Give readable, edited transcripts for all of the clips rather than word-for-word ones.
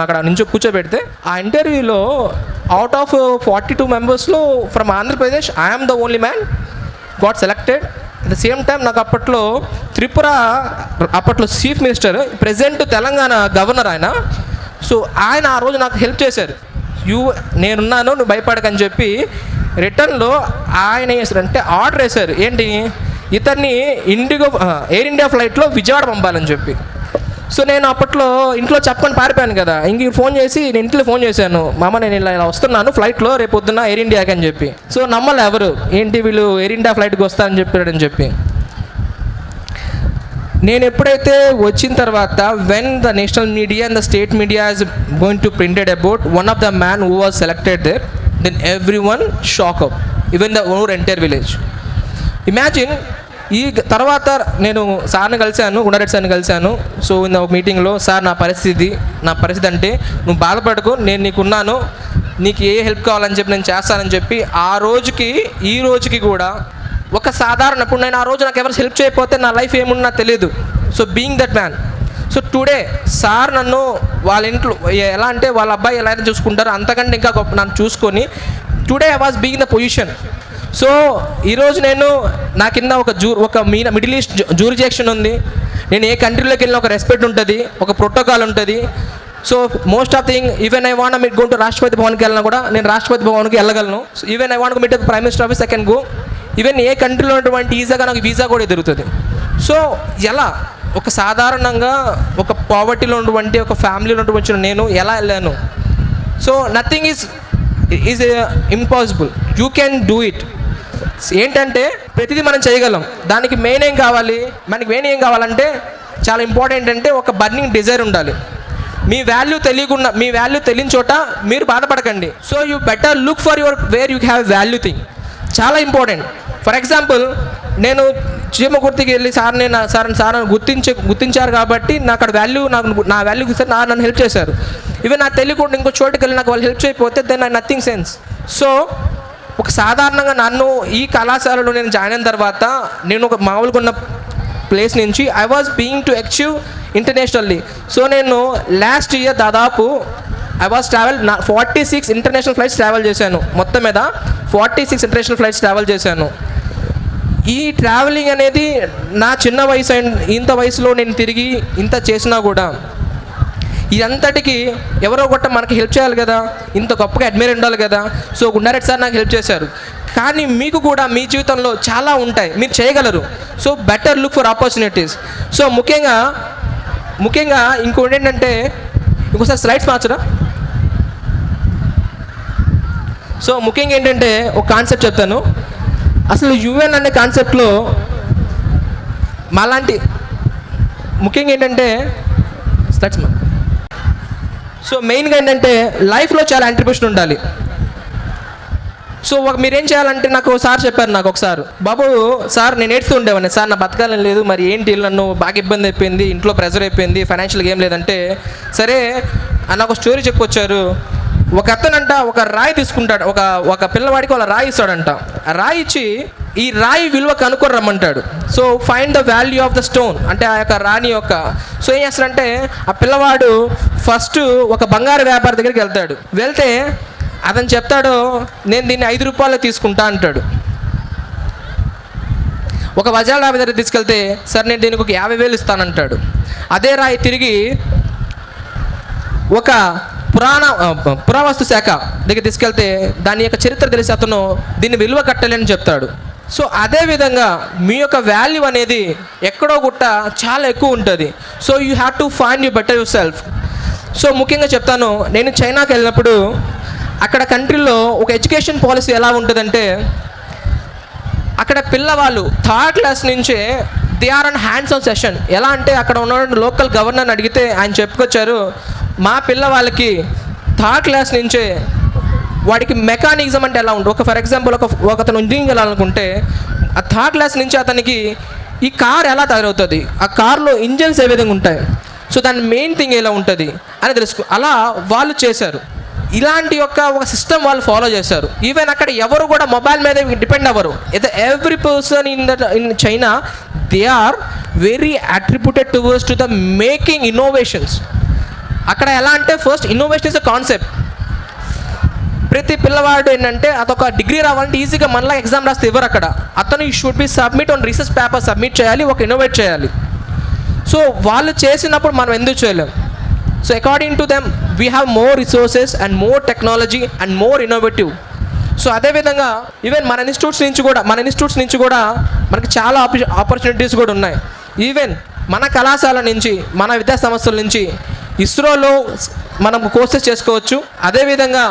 అక్కడ నుంచి కూర్చోబెడితే ఆ ఇంటర్వ్యూలో అవుట్ ఆఫ్ 42 మెంబర్స్లో from Andhra Pradesh I'm the only man got selected. At the same time నాకు అప్పట్లో త్రిపుర అప్పట్లో chief minister, present Telangana governor ఆయన. సో ఆయన ఆ రోజు నాకు హెల్ప్ చేశారు. నేనున్నాను, నువ్వు భయపడకని చెప్పి. రిటర్న్లో ఆయన వేసారంటే ఆర్డర్ వేశారు, ఏంటి, ఇతన్ని ఎయిర్ ఇండియా ఫ్లైట్లో విజయవాడ పంపాలని చెప్పి. సో నేను అప్పట్లో ఇంట్లో చెప్పని పారిపోయాను కదా. ఇంక ఫోన్ చేసి నేను ఇంట్లో ఫోన్ చేశాను, మామ నేను ఇలా వస్తున్నాను ఫ్లైట్లో రేపు పొద్దున్న ఎయిర్ ఇండియాకి అని చెప్పి. సో నమ్మలే ఎవరు, ఏంటి వీళ్ళు ఎయిర్ ఇండియా ఫ్లైట్కి వస్తారని చెప్పాడని చెప్పి. నేను ఎప్పుడైతే వచ్చిన తర్వాత when the national media and the state media is going to printed about one of the man who was selected there, then every one shock up, even the over entire village. Imagine. ఈ తర్వాత నేను సార్ని కలిశాను, గుండారెడ్డి సార్ని కలిశాను. So in మీటింగ్లో, sir నా పరిస్థితి అంటే నువ్వు బాధపడకు, నేను నీకున్నాను, నీకు ఏ హెల్ప్ కావాలని చెప్పి నేను చేస్తానని చెప్పి. ఆ రోజుకి ఈ రోజుకి కూడా ఒక సాధారణ, ఇప్పుడు నేను ఆ రోజు నాకు ఎవరు హెల్ప్ చేయకపోతే నా లైఫ్ ఏమున్నా తెలియదు. So being that man. So today sir నన్ను వాళ్ళ ఇంట్లో ఎలా అంటే వాళ్ళ అబ్బాయి ఎలా అయితే చూసుకుంటారో అంతకంటే ఇంకా గొప్ప నన్ను చూసుకొని today I was being the position. So ఈరోజు నా కింద ఒక మిడిల్ ఈస్ట్ జ్యూరిడిక్షన్ ఉంది. నేను ఏ కంట్రీలోకి వెళ్ళినా ఒక రెస్పెక్ట్ ఉంటుంది, ఒక ప్రోటోకాల్ ఉంటుంది. So most of thing, even I want meet go to Rashtrapati భవన్కి వెళ్ళినా కూడా నేను రాష్ట్రపతి భవన్కి వెళ్ళగలను. So even I want meet prime minister office I can go. Even ఏ కంట్రీలో ఉన్నటువంటి ఈజీగా నాకు వీసా కూడా ఎదురుతుంది. సో ఎలా ఒక సాధారణంగా ఒక పావర్టీలో ఉన్నటువంటి ఒక ఫ్యామిలీలో ఉన్నటువంటి నేను ఎలా వెళ్ళాను. So nothing is impossible, you can do it. ఏంటంటే ప్రతిదీ మనం చేయగలం. దానికి మెయిన్ ఏం కావాలంటే చాలా ఇంపార్టెంట్ అంటే ఒక బర్నింగ్ డిజైర్ ఉండాలి. మీ వాల్యూ తెలియని చోట మీరు బాధపడకండి. So you better look for your where you have value thing. చాలా ఇంపార్టెంట్. ఫర్ ఎగ్జాంపుల్, నేను చీమకుర్తికి వెళ్ళి సార్ గుర్తించారు కాబట్టి నా వాల్యూ సార్ నన్ను హెల్ప్ చేశారు. ఈవెన్ నాకు తెలియకుండా ఇంకో చోటుకి వెళ్ళి నాకు వాళ్ళు హెల్ప్ చేయకపోతే then I nothing sense. So ఒక సాధారణంగా నన్ను ఈ కళాశాలలో నేను జాయిన్ అయిన తర్వాత నేను ఒక మామూలుగా ఉన్న ప్లేస్ నుంచి I was being to achieve internationally. So నేను లాస్ట్ ఇయర్ దాదాపు I was 46 international flights travel చేశాను. మొత్తం మీద 46 ఇంటర్నేషనల్ ఫ్లైట్స్ ట్రావెల్ చేశాను. ఈ ట్రావెలింగ్ అనేది నా చిన్న వయసు ఇంత వయసులో నేను తిరిగి ఇంత చేసినా కూడా ఇదంతటికి ఎవరో ఒకటి మనకి హెల్ప్ చేయాలి కదా, ఇంత గొప్పగా అడ్మైర్ ఉండాలి కదా. సో గుండారెడ్డి సార్ నాకు హెల్ప్ చేశారు. కానీ మీకు కూడా మీ జీవితంలో చాలా ఉంటాయి, మీరు చేయగలరు. So better look for opportunities. So ముఖ్యంగా ఇంకోటి ఏంటంటే, ఇంకోసారి స్లైడ్స్ మార్చరా. సో ముఖ్యంగా ఏంటంటే ఒక కాన్సెప్ట్ చెప్తాను. అసలు యుఎన్ అనే కాన్సెప్ట్లో మాలాంటి ముఖ్యంగా ఏంటంటే స్లైడ్స్. సో మెయిన్గా ఏంటంటే లైఫ్లో చాలా కాంట్రిబ్యూషన్ ఉండాలి. సో మీరేం చేయాలంటే, నాకు సార్ చెప్పారు, నాకు ఒకసారి, బాబు సార్ నేను ఏడుస్తూ ఉండేవాడిని, సార్ నా బతకాలని లేదు, మరి ఏంటి నన్ను బాగా ఇబ్బంది అయిపోయింది, ఇంట్లో ప్రెజర్ అయిపోయింది, ఫైనాన్షియల్గా ఏం లేదంటే, సరే నాకు ఒక స్టోరీ చెప్పొచ్చారు. ఒక అతనంట ఒక రాయి తీసుకుంటాడు, ఒక పిల్లవాడికి వాళ్ళ రాయి ఇస్తాడంట. ఆ రాయి ఇచ్చి ఈ రాయి విలువ కనుక్కొని రమ్మంటాడు. So find the value of the stone, అంటే ఆ యొక్క రాణి యొక్క. సో ఏం చేస్తాడంటే ఆ పిల్లవాడు ఫస్ట్ ఒక బంగారు వ్యాపారి దగ్గరికి వెళ్తే అతను చెప్తాడు, నేను దీన్ని 5 రూపాయలు తీసుకుంటా అంటాడు. ఒక వజ్రాల రాయి దగ్గర తీసుకెళ్తే, సరే నేను దీనికి ఒక 50,000 ఇస్తానంటాడు. అదే రాయి తిరిగి ఒక పురావస్తు శాఖ దగ్గర తీసుకెళ్తే దాని యొక్క చరిత్ర తెలిసి అతను దీన్ని విలువ కట్టాలని చెప్తాడు. సో అదేవిధంగా మీ యొక్క వాల్యూ అనేది ఎక్కడో గుట్ట చాలా ఎక్కువ ఉంటుంది. So you have to find you better your self. So ముఖ్యంగా చెప్తాను, నేను చైనాకి వెళ్ళినప్పుడు అక్కడ కంట్రీలో ఒక ఎడ్యుకేషన్ పాలసీ ఎలా ఉంటుందంటే, అక్కడ పిల్లవాళ్ళు 3rd క్లాస్ నుంచే they are on hands on session. ఎలా అంటే అక్కడ ఉన్న లోకల్ గవర్నర్ని అడిగితే ఆయన చెప్పుకొచ్చారు, మా పిల్లవాళ్ళకి 3rd క్లాస్ నుంచే వాడికి మెకానిజం అంటే ఎలా ఉంటుంది. ఫర్ ఎగ్జాంపుల్ అతను ఇంజనీరింగ్ వెళ్ళాలనుకుంటే ఆ 3rd క్లాస్ నుంచి అతనికి ఈ కార్ ఎలా తయారవుతుంది, ఆ కార్లో ఇంజన్స్ ఏ విధంగా ఉంటాయి, సో దాని మెయిన్ థింగ్ ఎలా ఉంటుంది అని అలా వాళ్ళు చేశారు. ఇలాంటి ఒక సిస్టమ్ వాళ్ళు ఫాలో చేశారు. ఈవెన్ అక్కడ ఎవరు కూడా మొబైల్ మీద డిపెండ్ అవ్వరు. Every person in China they are very attributed towards to the making innovations. అక్కడ ఎలా అంటే first innovation is a concept. ప్రతి పిల్లవాడు ఏంటంటే అదొక డిగ్రీ రావాలంటే ఈజీగా మనలా ఎగ్జామ్ రాస్తే ఇవ్వరు అక్కడ. అతను ఈ should be submit on research paper submit చేయాలి, ఒక ఇన్నోవేట్ చేయాలి. సో వాళ్ళు చేసినప్పుడు మనం ఎందుకు చేయలేం? So according to them we have more resources and more technology and more innovative. So అదేవిధంగా ఈవెన్ మన ఇన్స్టిట్యూట్స్ నుంచి కూడా మనకి చాలా ఆపర్చునిటీస్ కూడా ఉన్నాయి. ఈవెన్ మన కళాశాల నుంచి, మన విద్యా సంస్థల నుంచి ఇస్రోలో మనం కోర్సెస్ చేసుకోవచ్చు. అదేవిధంగా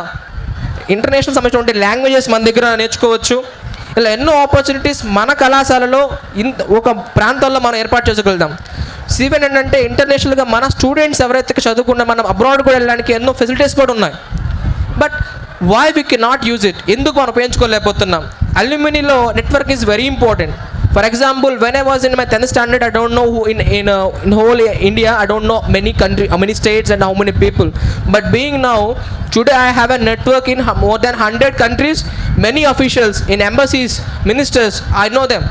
ఇంటర్నేషనల్ సంబంధించిన లాంగ్వేజెస్ మన దగ్గర నేర్చుకోవచ్చు. ఇలా ఎన్నో ఆపర్చునిటీస్ మన కళాశాలలో ఒక ప్రాంతాల్లో మనం ఏర్పాటు చేసుకోగలుగుతాం. ఈవెన్ ఏంటంటే ఇంటర్నేషనల్గా మన స్టూడెంట్స్ ఎవరైతే చదువుకున్నా మనం అబ్రాడ్ కూడా వెళ్ళడానికి ఎన్నో ఫెసిలిటీస్ కూడా ఉన్నాయి. But why we can not use it? ఎందుకు మనం ఉపయోగించుకోలేకపోతున్నాం? అల్యూమినీలో network is very important. For example, when I was in my 10th standard, I don't know who in whole India, I don't know many states and how many people. But being now, today I have a network in more than 100 countries, many officials in embassies, ministers, I know them.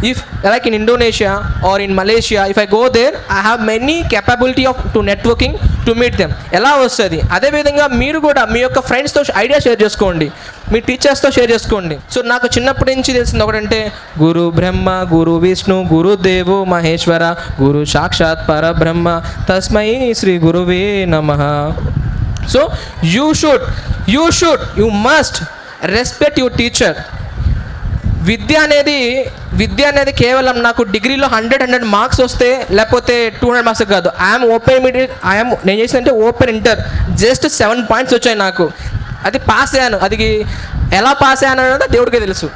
If like in Indonesia or in Malaysia, if I go there, I have many capability to networking to meet them. ఎలా వస్తుంది? అదేవిధంగా మీరు కూడా మీ యొక్క ఫ్రెండ్స్తో idea share చేసుకోండి, మీ టీచర్స్తో share చేసుకోండి. So నాకు చిన్నప్పటి నుంచి తెలిసింది ఒకటంటే గురు బ్రహ్మ గురు విష్ణు గురుదేవో మహేశ్వర గురు సాక్షాత్ పరబ్రహ్మ తస్మై శ్రీ గురువే నమః. So you must respect your teacher. విద్య అనేది కేవలం నాకు డిగ్రీలో 100 మార్క్స్ వస్తే లేకపోతే 200 మార్క్స్ కాదు. నేను చేసినంటే ఓపెన్ ఇంటర్ జస్ట్ 7 పాయింట్స్ వచ్చాయి నాకు. అది పాస్ అయ్యాను. అది ఎలా పాస్ అయ్యాను అనేది దేవుడికే తెలుసు.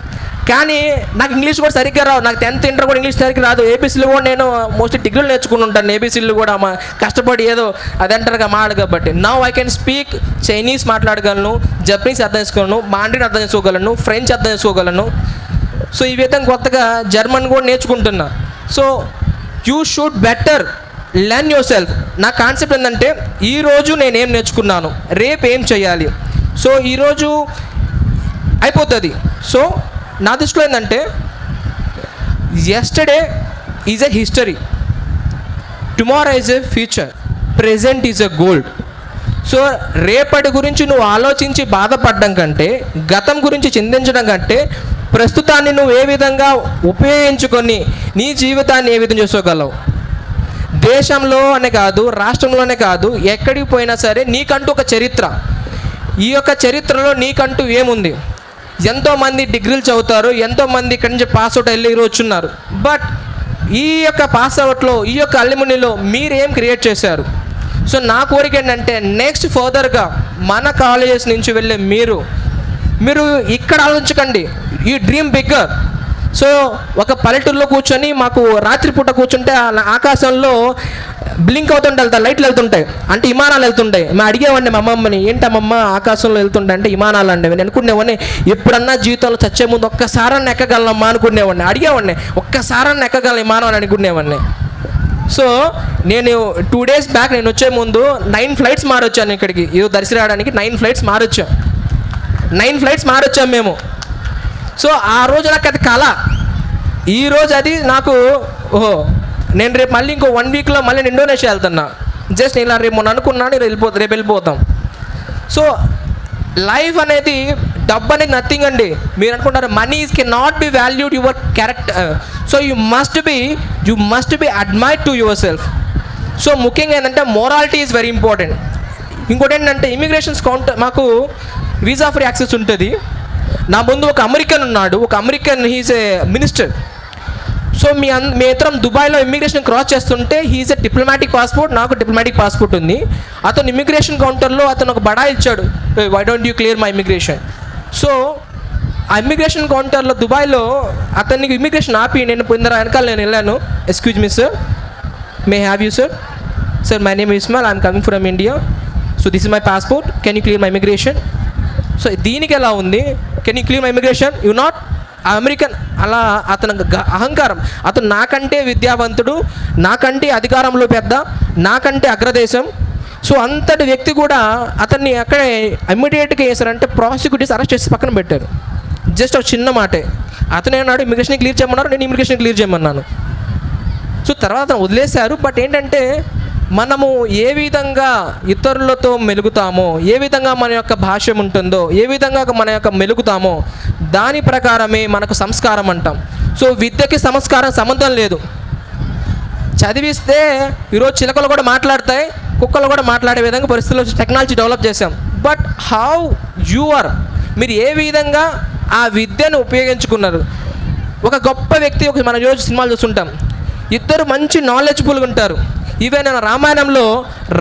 కానీ నాకు ఇంగ్లీష్ కూడా సరిగ్గా రావు. నాకు 10th ఇంటర్ కూడా ఇంగ్లీష్ సరిగ్గా రాదు. ఏబీసీలు కూడా నేను మోస్ట్లీ డిగ్రీలు నేర్చుకుని ఉంటాను. ఏబీసీలు కూడా కష్టపడి ఏదో అదంటారుగా మాట్లాడు కాబట్టి now I can speak Chinese మాట్లాడగలను, జపనీస్ అర్థం చేసుకోగలను, మాండరిన్ అర్థం చేసుకోగలను, ఫ్రెంచ్ అర్థం చేసుకోగలను. సో ఈ విధంగా కొత్తగా జర్మన్ కూడా నేర్చుకుంటున్నా. So you should better learn yourself. నా కాన్సెప్ట్ ఏంటంటే ఈరోజు నేనేం నేర్చుకున్నాను, రేపు ఏం చేయాలి. సో ఈరోజు అయిపోతుంది. సో నా దృష్టిలో ఏంటంటే yesterday is a history, tomorrow is a future, present is a gold. So రేపటి గురించి నువ్వు ఆలోచించి బాధపడడం కంటే, గతం గురించి చింతించడం కంటే ప్రస్తుతాన్ని నువ్వు ఏ విధంగా ఉపయోగించుకొని నీ జీవితాన్ని ఏ విధంగా చేసుకోగలవు. దేశంలో అనే కాదు, రాష్ట్రంలోనే కాదు, ఎక్కడికి పోయినా సరే నీకంటూ ఒక చరిత్ర. ఈ యొక్క చరిత్రలో నీకంటూ ఏముంది? ఎంతోమంది డిగ్రీలు చదువుతారు, ఎంతోమంది ఇక్కడి నుంచి పాస్అవుట్ వెళ్ళి వచ్చున్నారు. బట్ ఈ యొక్క పాస్అవుట్లో, ఈ యొక్క అల్యూమినీలో మీరేం క్రియేట్ చేశారు? సో నా కోరిక ఏంటంటే నెక్స్ట్ ఫర్దర్గా మన కాలేజెస్ నుంచి వెళ్ళే మీరు ఇక్కడ ఆలోచించకండి, ఈ డ్రీమ్ బిగ్గర్. సో ఒక పల్లెటూరులో కూర్చొని మాకు రాత్రిపూట కూర్చుంటే ఆకాశంలో బ్లింక్ అవుతుంటే లైట్లు వెళ్తుంటాయి, అంటే విమానాలు వెళ్తుంటాయి. మేము అడిగేవాడిని మా అమ్మమ్మని, ఏంటమ్మమ్మ ఆకాశంలో వెళ్తుంటాయి అంటే విమానాలు అండి. నేను అనుకునేవాడిని ఎప్పుడన్నా జీవితంలో చచ్చే ముందు ఒక్కసారన్నా ఎక్కగలనమ్మా అనుకునేవాడిని. అడిగేవాడిని ఒక్కసారన్నా ఎక్కగలను విమానం అని అనుకునేవాడిని. సో నేను 2 days బ్యాక్ నేను వచ్చే ముందు 9 ఫ్లైట్స్ మారొచ్చాను ఇక్కడికి. ఇది దర్శి రావడానికి 9 ఫ్లైట్స్ మారొచ్చాం మేము. సో ఆ రోజు నాకు అది కళ. ఈరోజు అది నాకు నేను రేపు మళ్ళీ ఇంకో 1 weekలో మళ్ళీ నేను ఇండోనేషియా వెళ్తున్నా. జస్ట్ ఇలా రేపు మొన్న అనుకున్నాను, రేపు వెళ్ళిపోతాం. సో లైఫ్ అనేది, డబ్బు అనేది నథింగ్ అండి. మీరు అనుకుంటారు money can not be valued your character. So you must be admired to your self. So ముఖ్యంగా ఏంటంటే మొరాలిటీ ఈజ్ వెరీ ఇంపార్టెంట్. ఇంకోటి ఏంటంటే ఇమిగ్రేషన్స్ కౌంటర్, మాకు వీసా ఫ్రీ యాక్సెస్ ఉంటుంది. నా ముందు ఒక అమెరికన్ ఉన్నాడు, హీఈస్ ఏ మినిస్టర్. సో మీ ఇద్దరం దుబాయ్లో ఇమిగ్రేషన్ క్రాస్ చేస్తుంటే హీఈస్ ఏ డిప్లొమాటిక్ పాస్పోర్ట్, నాకు డిప్లొమాటిక్ పాస్పోర్ట్ ఉంది. అతను ఇమిగ్రేషన్ కౌంటర్లో అతను ఒక బడా ఇచ్చాడు, why don't you clear my immigration. So ఆ ఇమిగ్రేషన్ కౌంటర్లో దుబాయ్లో అతనికి ఇమిగ్రేషన్ ఆపి నేను వెనకాల నేను వెళ్ళాను. Excuse me sir, may have you sir? Sir my name Ismail, I'm coming from India. So this is my passport, can you clear my immigration? So దీనికి ఎలా ఉంది, can you clear my immigration? You not. ఆ American అలా అతను అహంకారం, అతను నాకంటే విద్యావంతుడు, నాకంటే అధికారంలో పెద్ద, నాకంటే అగ్రదేశం. సో అంతటి వ్యక్తి కూడా అతన్ని అక్కడే ఇమ్మీడియట్గా చేశారంటే ప్రాసిక్యూటర్స్ అరెస్ట్ చేసి పక్కన పెట్టారు. జస్ట్ ఒక చిన్న మాటే. అతను ఏమన్నాడు, ఇమిగ్రేషన్ క్లియర్ చేయమన్నారు, నేను ఇమిగ్రేషన్ క్లియర్ చేయమన్నాను. సో తర్వాత అతను వదిలేశారు. బట్ ఏంటంటే మనము ఏ విధంగా ఇతరులతో మెలుగుతామో, ఏ విధంగా మన యొక్క భాష్యం ఉంటుందో, ఏ విధంగా మన యొక్క మెలుగుతామో దాని ప్రకారమే మనకు సంస్కారం అంటాం. సో విద్యకి సంస్కారం సంబంధం లేదు. చదివిస్తే ఈరోజు చిలకలు కూడా మాట్లాడతాయి, కుక్కలు కూడా మాట్లాడే విధంగా పరిస్థితుల్లో టెక్నాలజీ డెవలప్ చేసాం. బట్ హౌ యు ఆర్, మీరు ఏ విధంగా ఆ విద్యను ఉపయోగించుకున్నారు. ఒక గొప్ప వ్యక్తి, మన రోజు సినిమాలు చూస్తుంటాం, ఇద్దరు మంచి నాలెడ్జ్ఫుల్గా ఉంటారు. ఈవెన్ రామాయణంలో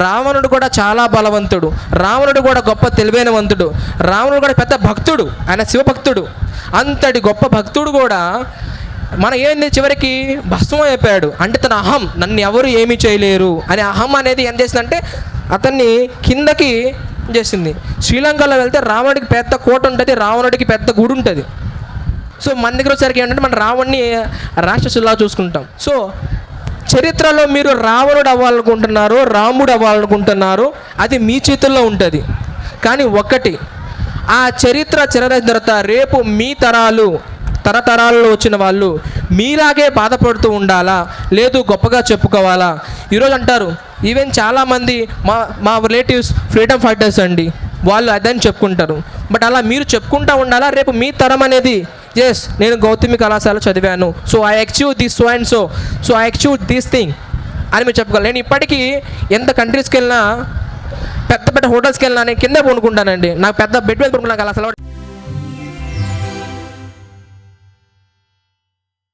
రావణుడు కూడా చాలా బలవంతుడు, రావణుడు కూడా గొప్ప తెలివైనవంతుడు, రావణుడు కూడా పెద్ద భక్తుడు, ఆయన శివభక్తుడు. అంతటి గొప్ప భక్తుడు కూడా ఏంది చివరికి భస్మం అయిపోయాడు. అంటే తన అహం, నన్ను ఎవరు ఏమీ చేయలేరు అనే అహం అనేది ఏం చేసిందంటే అతన్ని కిందకి చేసింది. శ్రీలంకలో వెళ్తే రావణుడికి పెద్ద కోట ఉంటుంది, రావణుడికి పెద్ద గుడి ఉంటుంది. సో మన దగ్గర వచ్చేసరికి ఏంటంటే మన రావణ్ణి రాక్షసులా చూసుకుంటాం. సో చరిత్రలో మీరు రావణుడు అవ్వాలనుకుంటున్నారు, రాముడు అవ్వాలనుకుంటున్నారు, అది మీ చేతుల్లో ఉంటుంది. కానీ ఒకటి, ఆ చరిత్ర చెరరేసిన తర్వాత రేపు మీ తరతరాల్లో వచ్చిన వాళ్ళు మీలాగే బాధపడుతూ ఉండాలా, లేదు గొప్పగా చెప్పుకోవాలా. ఈరోజు అంటారు, ఈవెన్ చాలామంది మా రిలేటివ్స్ ఫ్రీడమ్ ఫైటర్స్ అండి, వాళ్ళు అదని చెప్పుకుంటారు. బట్ అలా మీరు చెప్పుకుంటూ ఉండాలా, రేపు మీ తరం అనేది ఎస్ నేను గౌతమి కళాశాల చదివాను, so I achieve this so and so I achieve this thing అని మీరు చెప్పుకోవాలి. నేను ఇప్పటికీ ఎంత కంట్రీస్కి వెళ్ళినా, పెద్ద పెద్ద హోటల్స్కి వెళ్ళినా నేను కింద పడుకుంటానండి. నాకు పెద్ద బెడ్ మీద పడుకున్నా కళాశాల